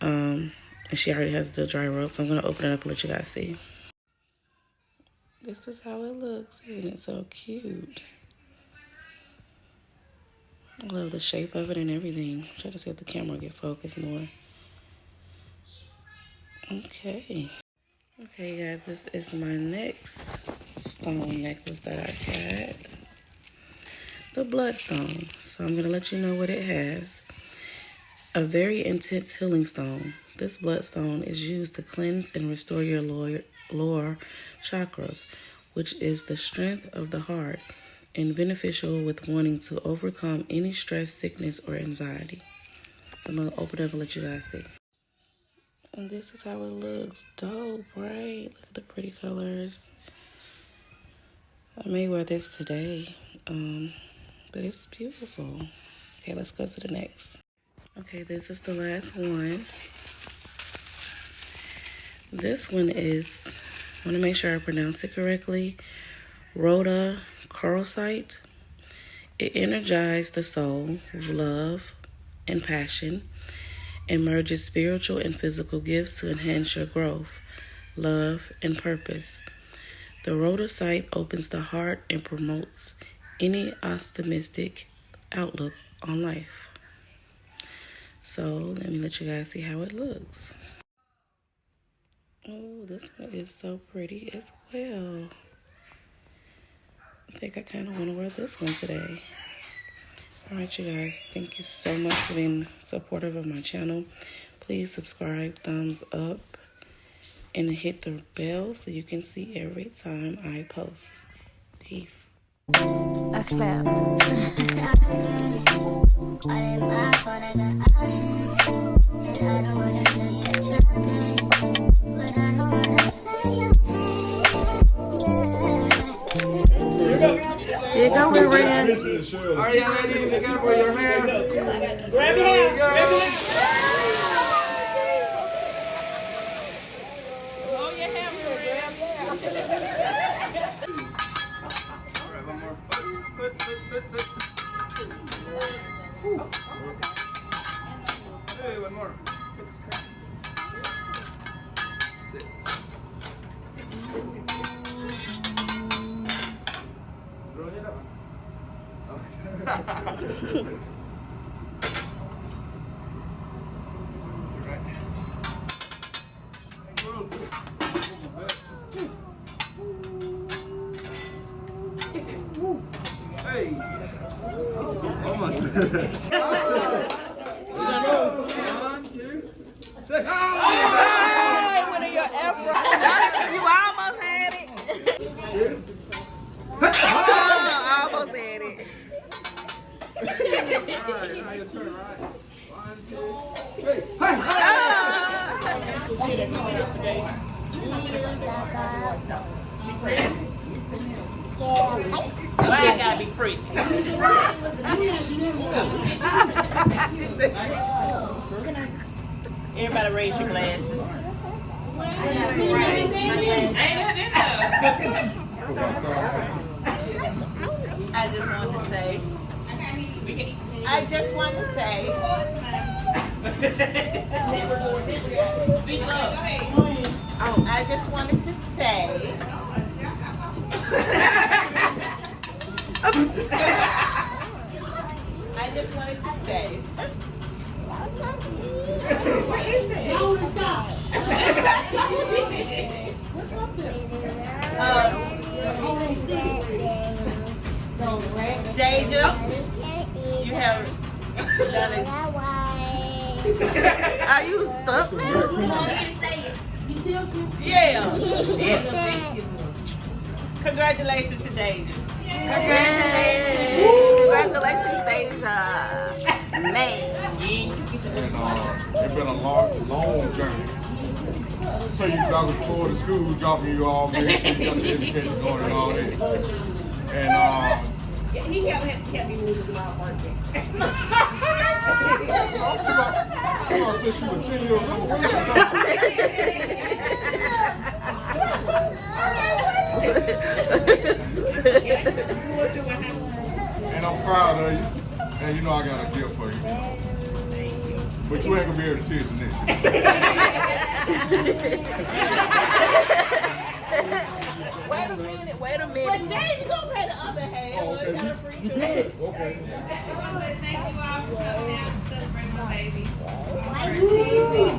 [SPEAKER 4] and she already has the dry rub, so I'm going to open it up and let you guys see. This is how it looks. Isn't it so cute? I love the shape of it and everything. Try to see if the camera get focused more. Okay. Okay, guys, this is my next stone necklace that I got. The bloodstone. So I'm going to let you know what it has. A very intense healing stone. This bloodstone is used to cleanse and restore your lower chakras, which is the strength of the heart and beneficial with wanting to overcome any stress, sickness, or anxiety. So I'm going to open it up and let you guys see. And this is how it looks. Dope, right? Look at the pretty colors. I may wear this today, but it's beautiful. Okay, let's go to the next. Okay, this is the last one. This one is, I want to make sure I pronounce it correctly, Rhoda Corosite. It energizes the soul with love and passion and merges spiritual and physical gifts to enhance your growth, love, and purpose. The rhodocite opens the heart and promotes any optimistic outlook on life. So let me let you guys see how it looks. Oh, this one is so pretty as well. I think I kind of want to wear this one today. Alright, you guys, thank you so much for being supportive of my channel. Please subscribe, thumbs up, and hit the bell so you can see every time I post. Peace.
[SPEAKER 1] I claps. Here you go, Ryan.
[SPEAKER 6] All right, young lady, be careful with your hair.
[SPEAKER 7] Grab your hair. Grab your hair. Hold your hair,
[SPEAKER 6] All right, one more. Put. Hey, one more. Sit. Roll it up. Hey. Almost. 1, 2, 3.
[SPEAKER 7] What are your efforts? You almost had it. Almost had it.
[SPEAKER 6] Alright, your turn, alright. 1, 2, 3.
[SPEAKER 7] Why I gotta be pretty? Everybody raise your glasses. I just want to say. I just want to say. I just wanted to say. I just wanted to say. Deja, you have done it. Are you stuck now? Yeah. Congratulations to Deja. Congratulations, Deja. Man.
[SPEAKER 3] It's been a long journey. So you got to forward to school, dropping you off, making sure you got your education going and all that. And
[SPEAKER 7] He kept me moving to my apartment.
[SPEAKER 3] since you were 10 years old, what are you talking And I'm proud of you. And you know I got a gift for you. But you ain't gonna be able to see it till next year.
[SPEAKER 7] Wait a minute. But James, you gonna pay the other half.
[SPEAKER 3] Oh, okay.
[SPEAKER 7] It's got a free trip.
[SPEAKER 3] Okay.
[SPEAKER 8] I want to say thank you all for coming out to celebrate my baby. She did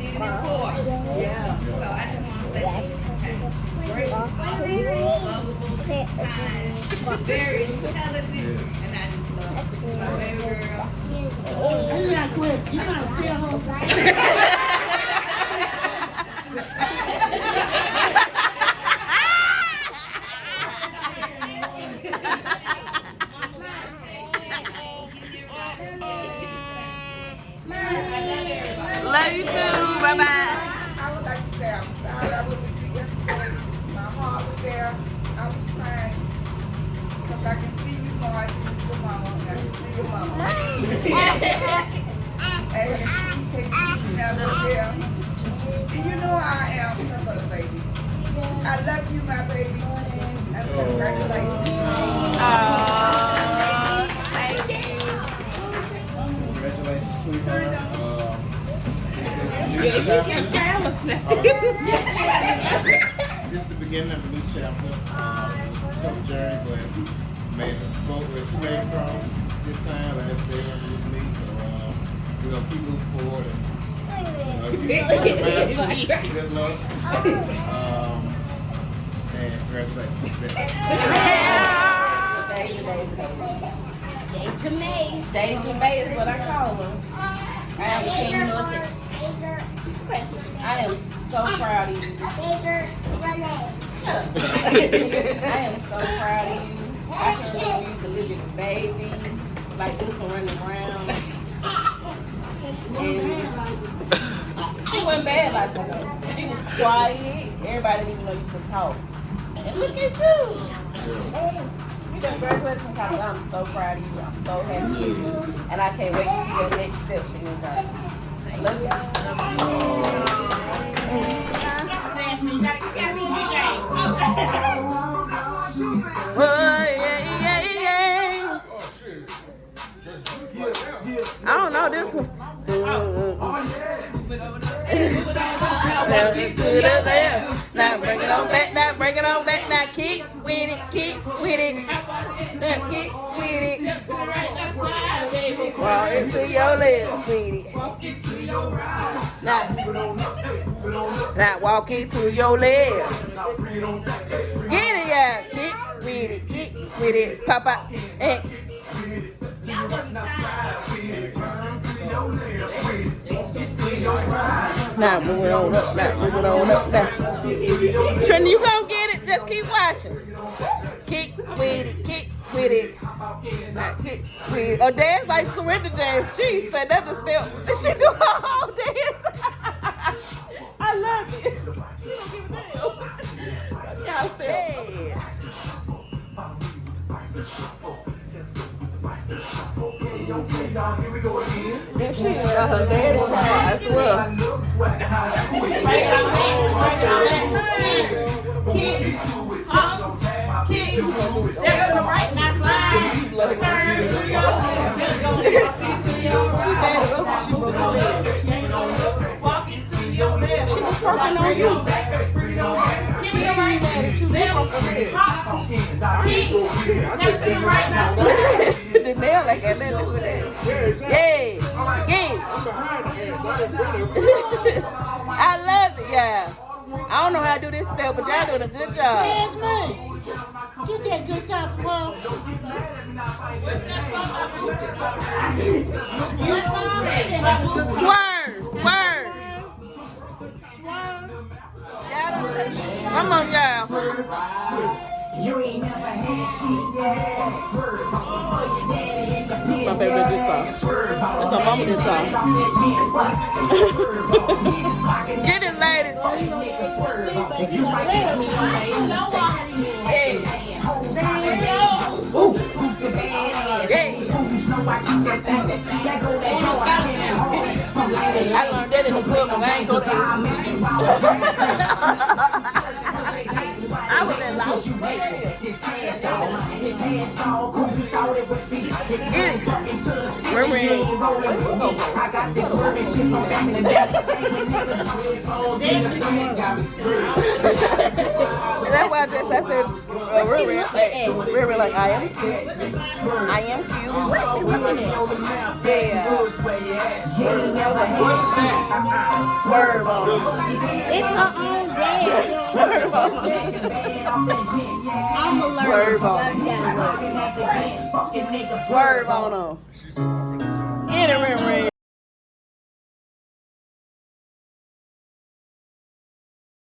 [SPEAKER 8] it before. Yeah. So I just want to say she's great, lovable, kind, very intelligent, and I just love her. My baby girl.
[SPEAKER 9] I got a question. You trying to sell her?
[SPEAKER 7] Love you too. Bye bye.
[SPEAKER 10] I would like to say I'm sorry I wasn't with you yesterday. My heart was there. I was crying. Because I can see you more. I can see your mama. I can see your mama. And you take you never there. And you know how I am for the baby. I love you, my baby. And congratulations.
[SPEAKER 7] Thank you.
[SPEAKER 11] Congratulations, sweetheart. This is the new chapter. This is the beginning of a new chapter. It was a tough journey, but made both. She made it across this time. Last day with me, so we're gonna keep moving forward and good luck. And congratulations.
[SPEAKER 4] Deja May. Deja May is what I call her. I am so proud of you. I am so proud of you. I can't believe you delivered a baby like this one running around. And it wasn't bad like that. It was quiet. Everybody didn't even know you could talk. And look at you. You done graduated from college. I'm so proud of you. I'm so happy for you. And I can't wait to see your next steps in your journey. Love you. I don't know this one. Now to the left. Now bring it on back. Now bring it on back. Now keep with it. Keep with it. Now keep with it. Walk into your left, sweetie. Now walk into your left. Get it, yeah. Keep with it. Keep with it. Papa. Hey. Now move it on up. Now move it on up. Now. Trini, you gonna get it? Just keep watching. Keep with it. Keep with it. Now keep with it. Oh, dance like surrender dance. She said that's a step. She do her whole dance. I love it. She don't give a damn. Y'all step. Hey. If she ain't got her daddy side, I swear.
[SPEAKER 7] There's the right now slide. Walk into your bed.
[SPEAKER 4] She was working on you.
[SPEAKER 7] Give me the right now. Right now.
[SPEAKER 4] The nail like that, nothing to do with that. Yeah, yeah. I love it, y'all. I don't know how to do this stuff, but y'all doing a good job.
[SPEAKER 9] Yes, man. Get that good time from her.
[SPEAKER 4] Swerve, swerve. Come on, y'all.
[SPEAKER 9] You ain't never had shit yet. Swerve on your daddy in the pit.
[SPEAKER 4] My favorite guitar. That's my mama guitar. Get it, ladies. I learned that in the club when I ain't go to I was in Los Angeles. That's why I said, Riri, like, I am cute. I am cute. Yeah. Swerve on it.
[SPEAKER 8] It's her own dance.
[SPEAKER 4] Swerve on it.
[SPEAKER 8] I'm a
[SPEAKER 4] Swerve on
[SPEAKER 8] learner.
[SPEAKER 4] it. Swerve on them. Get it, Riri.